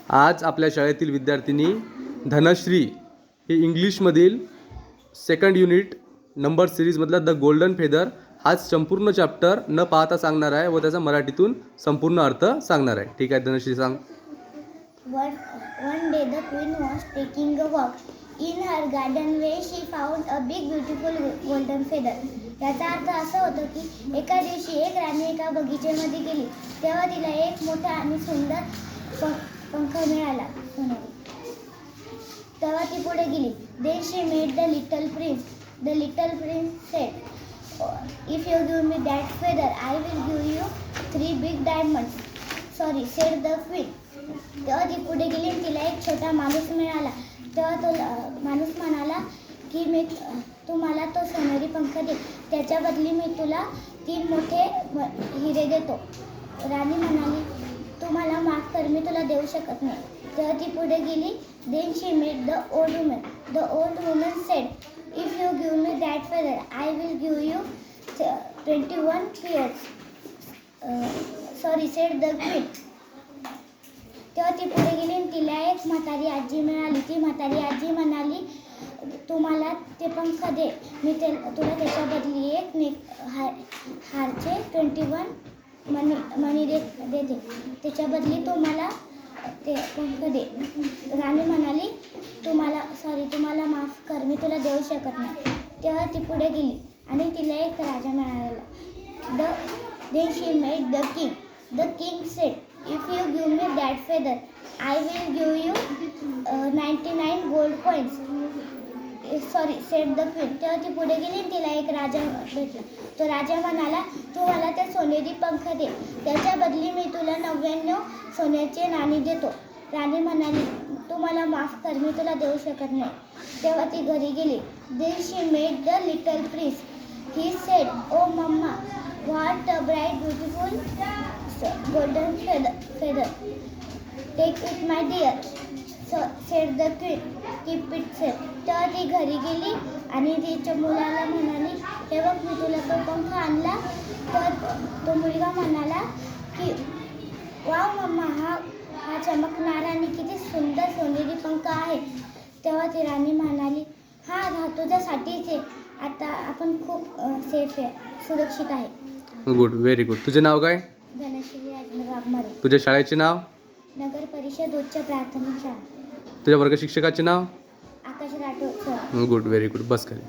आज आपल्या शाळेतील विद्यार्थिनी धनश्री ही इंग्लिशमधील सेकंड युनिट नंबर सिरीजमधला द गोल्डन फेदर हा संपूर्ण चॅप्टर न पाहता सांगणार आहे व त्याचा मराठीतून संपूर्ण अर्थ सांगणार आहे. ठीक आहे धनश्री, सांग. One day the queen was taking a walk. In her garden where she found a big beautiful golden feather. याचा अर्थ असा होतो की एका दिवशी एक राणी एका बगीचेमध्ये गेली, तेव्हा तिला एक मोठा आणि सुंदर पंख मिळाला सोनेरी. तेव्हा ती पुढे गेली. Then she met the little prince. The little prince said, "If you give me that feather, I will give you 3 big diamonds." Sorry, said the queen. तेव्हा ती पुढे गेली आणि तिला एक छोटा माणूस मिळाला. तेव्हा तो माणूस म्हणाला की तू मला तो सोनेरी पंख दे, त्याच्या बदली मी तुला 3 मोठे हिरे देतो. राणी म्हणाली, तू मला माफ कर, मी तुला देऊ शकत नाही. तेव्हा ती पुढे गेली. Then she met the old woman. The old woman said, "If you give me that feather, I will give you 21 pearls." Sorry, said the queen. तेव्हा ती पुढे गेली आणि तिला एक म्हातारी आजी मिळाली. ती म्हातारी आजी म्हणाली, तू मला ते पंख दे, मी तुला त्याच्या बदली एक हारचे 21 मणी देते. त्याच्या बदली तू मला ते पंख दे. राणी म्हणाली, तू मला माफ कर, मी तुला देऊ शकत नाही. तेव्हा ती पुढे गेली आणि तिला एक राजा मिळाला. Then she met the king. The king said, "If you give me that feather, I will give you 99 gold coins." Sorry, said the queen. तेव्हा ती पुढे गेली आणि तिला एक राजा भेटला. तो राजा म्हणाला, तू मला ते सोनेरी पंख दे, त्याच्या बदली मी तुला 99 सोन्याचे नाणी देतो. राणी म्हणाली, तू मला माफ कर, मी तुला देऊ शकत नाही. तेव्हा ती घरी गेली. Then she met the little prince. He said, "Oh mamma, what a bright beautiful golden feather. Take it, my dear." Said the queen. Keep it safe. तेव्हा ती घरी गेली आणि तिच्या मुलाला म्हणाली, हे बघ, मी तुला तो पंख आणला. तर तो मुलगा म्हणाला की वाव मम्मा, हा चमकणारा आणि किती सुंदर सोनेरी पंख आहे. तेव्हा ती राणी म्हणाली, हा तुझ्यासाठीच आहे, आता आपण खूप सेफ आहे, सुरक्षित आहे. Good, very good. तुझे नाव काय? धनश्री वाघमारे. तुझ्या शाळेचे नाव? नगर परिषद उच्च प्राथमिक शाळा. तुझ्या वर्ग शिक्षकाचे नाव? Akash Rathod sir. Good, very good. बस खाली.